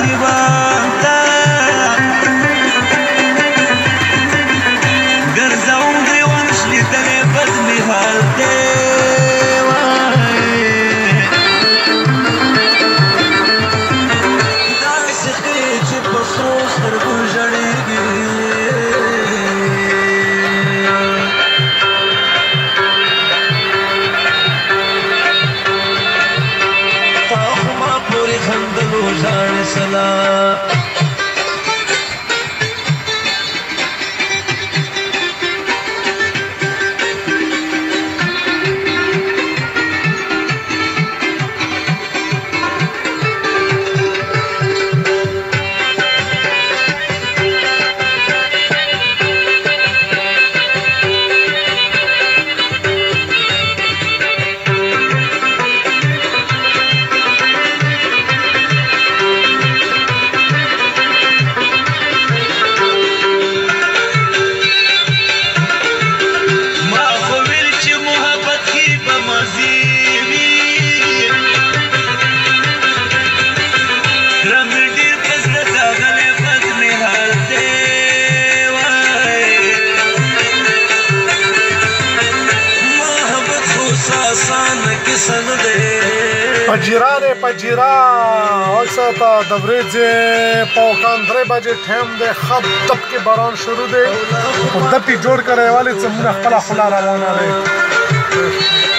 ګریبان ته ګرځوم ګریوان شلیدلی بد مې حال دی داسې ښې چې په سرو سترګو ژړېږي خندلو ژاړې سلام پجیرانې پجیرا اوساته د ورځې پوکان 3 بجې ټایم دی ښه دب کې باران شروع دی او دب یې جوړ کړی والې څه مونږ خپله خوله روانه دی